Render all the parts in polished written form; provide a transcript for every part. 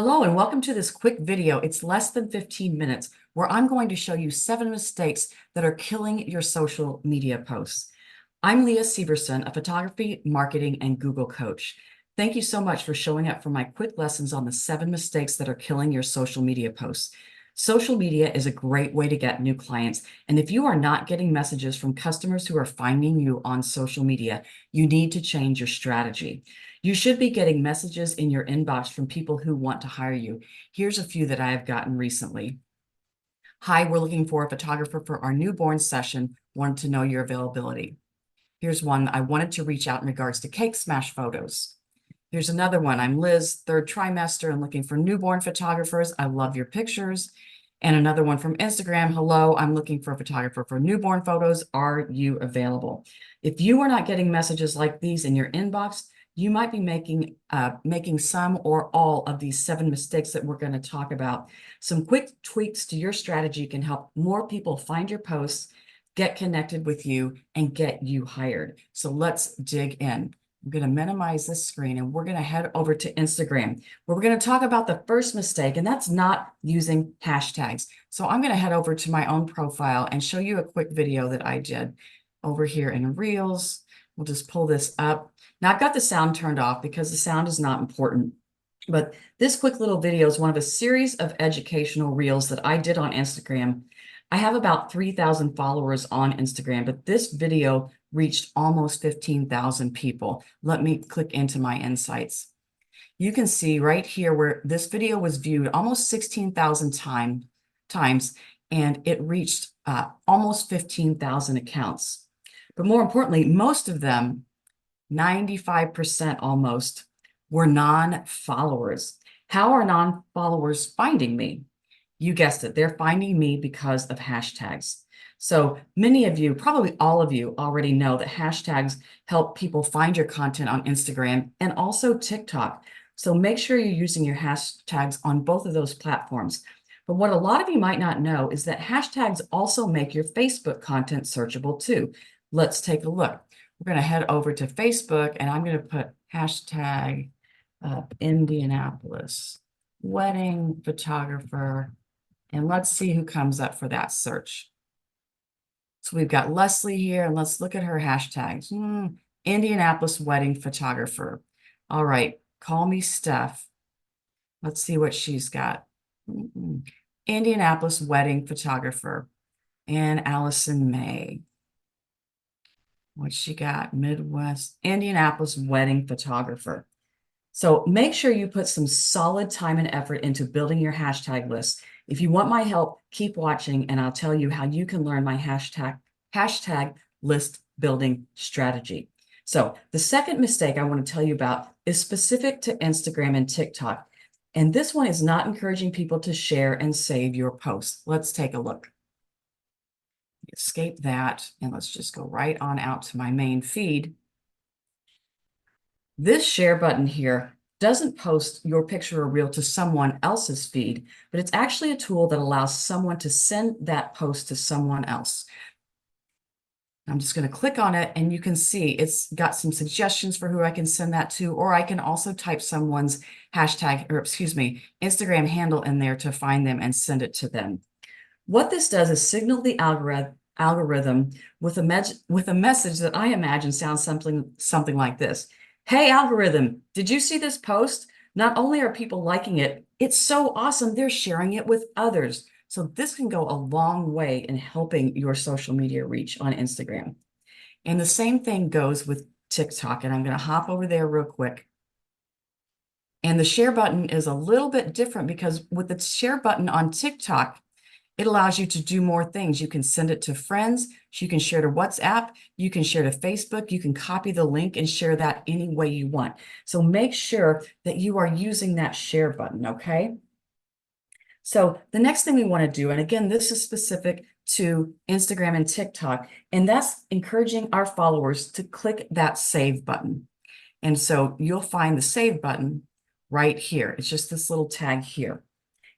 Hello and welcome to this quick video. It's less than 15 minutes where I'm going to show you 7 mistakes that are killing your social media posts. I'm Leah Severson, a photography, marketing, and Google coach. Thank you so much for showing up for my quick lessons on the 7 mistakes that are killing your social media posts. Social media is a great way to get new clients, and if you are not getting messages from customers who are finding you on social media, you need to change your strategy. You should be getting messages in your inbox from people who want to hire you. Here's a few that I have gotten recently. Hi, we're looking for a photographer for our newborn session. Wanted to know your availability. Here's one. I wanted to reach out in regards to cake smash photos. Here's another one. I'm Liz, 3rd trimester and looking for newborn photographers. I love your pictures. And another one from Instagram. Hello, I'm looking for a photographer for newborn photos. Are you available? If you are not getting messages like these in your inbox, you might be making some or all of these 7 mistakes that we're going to talk about. Some quick tweaks to your strategy can help more people find your posts, get connected with you, and get you hired. So let's dig in. I'm going to minimize this screen and we're going to head over to Instagram, where we're going to talk about the first mistake, and that's not using hashtags. So I'm going to head over to my own profile and show you a quick video that I did over here in Reels. We'll just pull this up. Now I've got the sound turned off because the sound is not important. But this quick little video is one of a series of educational reels that I did on Instagram. I have about 3,000 followers on Instagram, but this video reached almost 15,000 people. Let me click into my insights. You can see right here where this video was viewed almost 16,000 times, and it reached almost 15,000 accounts. But more importantly, most of them, 95% almost, were non-followers. How are non-followers finding me? You guessed it, they're finding me because of hashtags. So many of you, probably all of you, already know that hashtags help people find your content on Instagram and also TikTok. So make sure you're using your hashtags on both of those platforms. But what a lot of you might not know is that hashtags also make your Facebook content searchable too. Let's take a look. We're going to head over to Facebook and I'm going to put hashtag Indianapolis wedding photographer, and let's see who comes up for that search. So we've got Leslie here, and let's look at her hashtags. Indianapolis wedding photographer. All right, call me Steph. Let's see what she's got. Indianapolis wedding photographer. And Allison May. What she got? Midwest, Indianapolis wedding photographer. So make sure you put some solid time and effort into building your hashtag list. If you want my help, keep watching and I'll tell you how you can learn my hashtag list building strategy. So the second mistake I want to tell you about is specific to Instagram and TikTok. And this one is not encouraging people to share and save your posts. Let's take a look. Escape that and let's just go right on out to my main feed. This share button here doesn't post your picture or reel to someone else's feed, but it's actually a tool that allows someone to send that post to someone else. I'm just going to click on it and you can see it's got some suggestions for who I can send that to, or I can also type someone's hashtag, or excuse me, Instagram handle in there to find them and send it to them. What this does is signal the algorithm with a message that I imagine sounds something like this. Hey, algorithm, did you see this post? Not only are people liking it, it's so awesome, they're sharing it with others. So this can go a long way in helping your social media reach on Instagram. And the same thing goes with TikTok. And I'm going to hop over there real quick. And the share button is a little bit different because with the share button on TikTok, it allows you to do more things. You can send it to friends. You can share to WhatsApp. You can share to Facebook. You can copy the link and share that any way you want. So make sure that you are using that share button, okay? So the next thing we want to do, and again, this is specific to Instagram and TikTok, and that's encouraging our followers to click that save button. And so you'll find the save button right here. It's just this little tag here.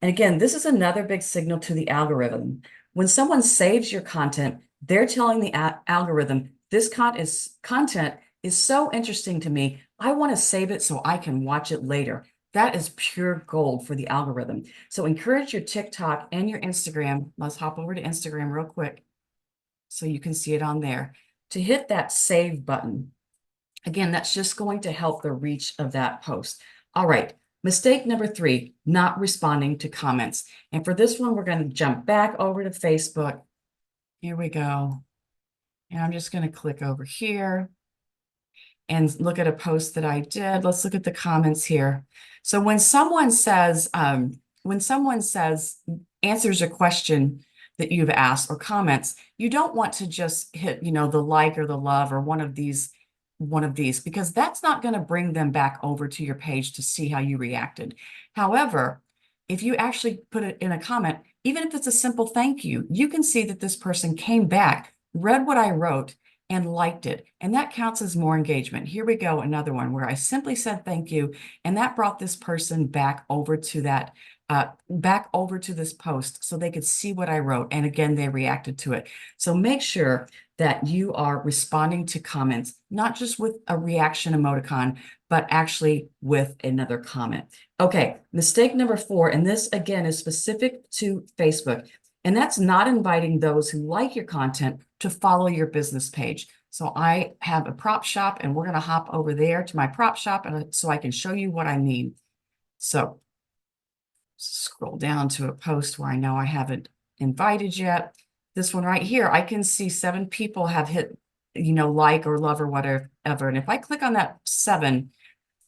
And again, this is another big signal to the algorithm. When someone saves your content, they're telling the algorithm, this content is so interesting to me, I want to save it so I can watch it later. That is pure gold for the algorithm. So encourage your TikTok and your Instagram. Let's hop over to Instagram real quick so you can see it on there, to hit that save button. Again, that's just going to help the reach of that post. All right, mistake number 3, not responding to comments. And for this one, we're going to jump back over to Facebook. Here we go. And I'm just going to click over here and look at a post that I did. Let's look at the comments here. So when someone says, answers a question that you've asked or comments, you don't want to just hit, the like or the love or one of these, because that's not going to bring them back over to your page to see how you reacted. However, if you actually put it in a comment, even if it's a simple thank you, you can see that this person came back, read what I wrote, and liked it. And that counts as more engagement. Here we go, another one where I simply said thank you, and that brought this person back over to that, back over to this post so they could see what I wrote. And again, they reacted to it. So make sure that you are responding to comments, not just with a reaction emoticon, but actually with another comment. Okay, mistake number 4, and this again is specific to Facebook, and that's not inviting those who like your content to follow your business page. So I have a prop shop, and we're going to hop over there to my prop shop so I can show you what I mean. So scroll down to a post where I know I haven't invited yet. This one right here, I can see 7 people have hit, like or love or whatever. And if I click on that 7,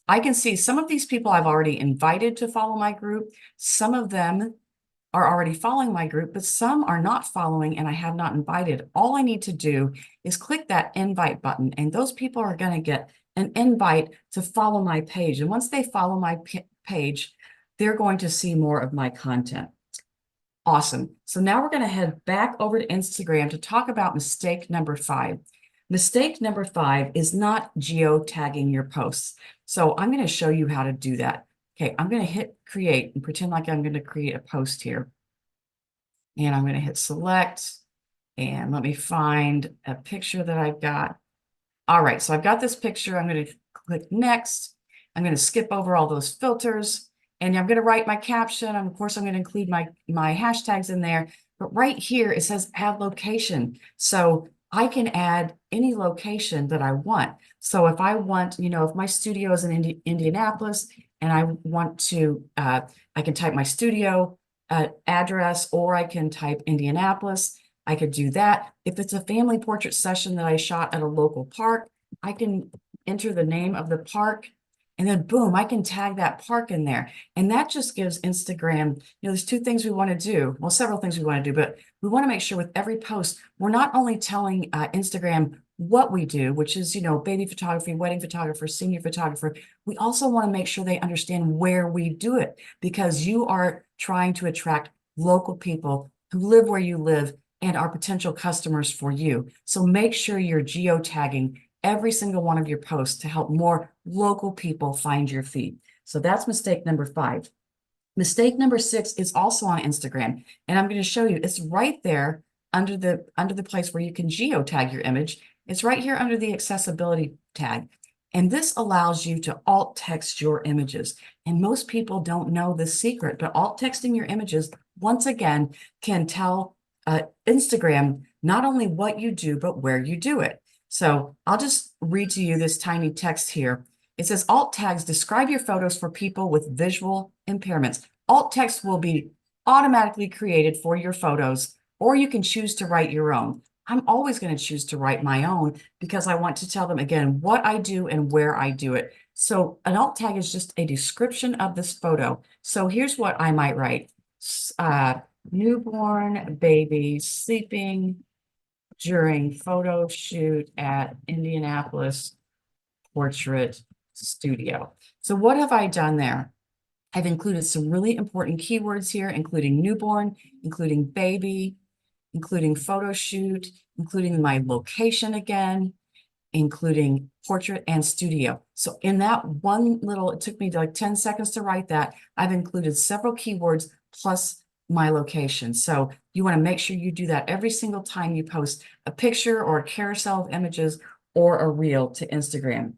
I can see some of these people I've already invited to follow my group. Some of them are already following my group, but some are not following and I have not invited. All I need to do is click that invite button, and those people are going to get an invite to follow my page. And once they follow my page, they're going to see more of my content. Awesome. So now we're going to head back over to Instagram to talk about mistake number 5. Mistake number 5 is not geotagging your posts. So I'm going to show you how to do that. Okay, I'm going to hit create and pretend like I'm going to create a post here. And I'm going to hit select, and let me find a picture that I've got. All right, so I've got this picture. I'm going to click next. I'm going to skip over all those filters, and I'm going to write my caption. And of course, I'm going to include my hashtags in there. But right here, it says add location. So I can add any location that I want. So if I want, if my studio is in Indianapolis, and I want to, I can type my studio address, or I can type Indianapolis. I could do that. If it's a family portrait session that I shot at a local park, I can enter the name of the park, and then boom, I can tag that park in there. And that just gives Instagram, there's 2 things we want to do. Well, several things we want to do, but we want to make sure with every post, we're not only telling Instagram what we do, which is, baby photography, wedding photographer, senior photographer. We also want to make sure they understand where we do it, because you are trying to attract local people who live where you live and are potential customers for you. So make sure you're geotagging every single one of your posts to help more local people find your feed. So that's mistake number 5. Mistake number 6 is also on Instagram, and I'm going to show you. It's right there under the place where you can geotag your image. It's right here under the accessibility tag. And this allows you to alt text your images. And most people don't know this secret, but alt texting your images, once again, can tell Instagram not only what you do, but where you do it. So I'll just read to you this tiny text here. It says alt tags describe your photos for people with visual impairments. Alt text will be automatically created for your photos, or you can choose to write your own. I'm always going to choose to write my own because I want to tell them, again, what I do and where I do it. So an alt tag is just a description of this photo. So here's what I might write. Newborn baby sleeping during photo shoot at Indianapolis Portrait Studio. So what have I done there? I've included some really important keywords here, including newborn, including baby, including photo shoot, including my location again, including portrait and studio. So in that one little, it took me like 10 seconds to write that, I've included several keywords plus my location. So you want to make sure you do that every single time you post a picture or a carousel of images or a reel to Instagram.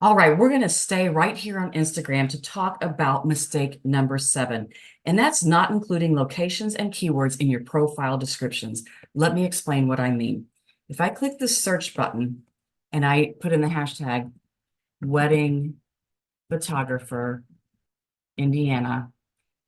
All right, we're going to stay right here on Instagram to talk about mistake number 7. And that's not including locations and keywords in your profile descriptions. Let me explain what I mean. If I click the search button and I put in the hashtag wedding photographer, Indiana,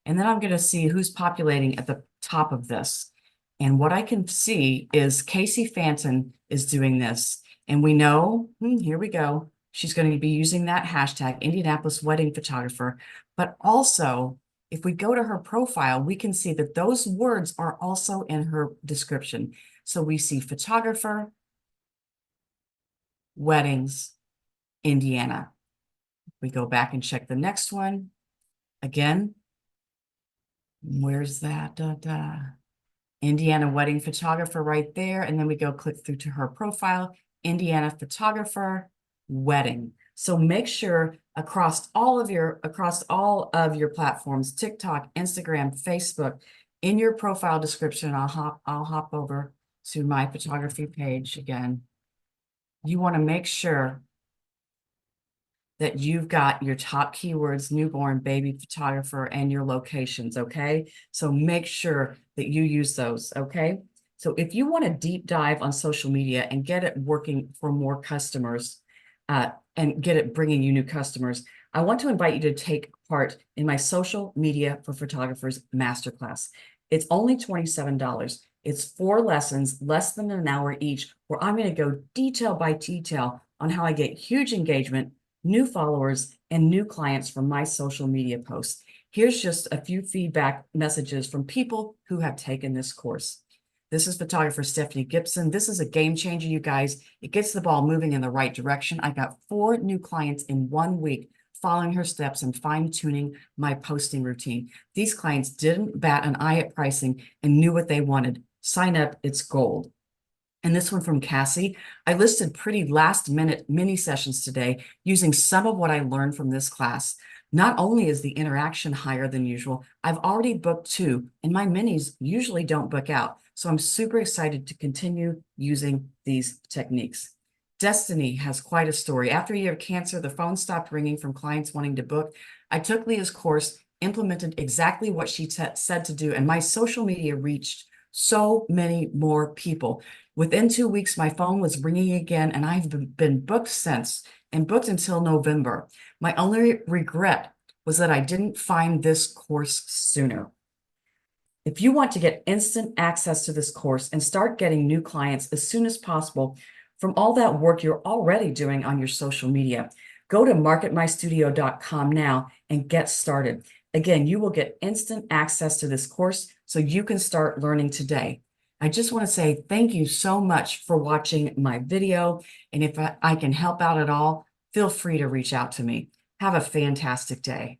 and then I'm going to see who's populating at the top of this. And what I can see is Casey Fanton is doing this. And we know, here we go. She's going to be using that hashtag Indianapolis wedding photographer. But also, if we go to her profile, we can see that those words are also in her description. So we see photographer, weddings, Indiana. We go back and check the next one. Again, where's that? Indiana wedding photographer right there. And then we go click through to her profile, Indiana photographer, wedding. So make sure across all of your platforms, TikTok, Instagram, Facebook, in your profile description, I'll hop over to my photography page again. You want to make sure that you've got your top keywords, newborn, baby photographer, and your locations, okay? So make sure that you use those, okay? So if you want to deep dive on social media and get it working for more customers and get it bringing you new customers, I want to invite you to take part in my Social Media for Photographers Masterclass. It's only $27. It's 4 lessons, less than an hour each, where I'm going to go detail by detail on how I get huge engagement, new followers, and new clients from my social media posts. Here's just a few feedback messages from people who have taken this course. This is photographer Stephanie Gibson. This is a game changer, you guys. It gets the ball moving in the right direction. I got 4 new clients in 1 week following her steps and fine-tuning my posting routine. These clients didn't bat an eye at pricing and knew what they wanted. Sign up, it's gold. And this one from Cassie, I listed pretty last minute mini sessions today using some of what I learned from this class. Not only is the interaction higher than usual, I've already booked 2, and my minis usually don't book out. So I'm super excited to continue using these techniques. Destiny has quite a story. After a year of cancer, the phone stopped ringing from clients wanting to book. I took Leah's course, implemented exactly what she said to do, and my social media reached so many more people. Within 2 weeks, my phone was ringing again, and I've been booked since and booked until November. My only regret was that I didn't find this course sooner. If you want to get instant access to this course and start getting new clients as soon as possible from all that work you're already doing on your social media, go to marketmystudio.com now and get started. Again, you will get instant access to this course so you can start learning today. I just want to say thank you so much for watching my video. And if I can help out at all, feel free to reach out to me. Have a fantastic day.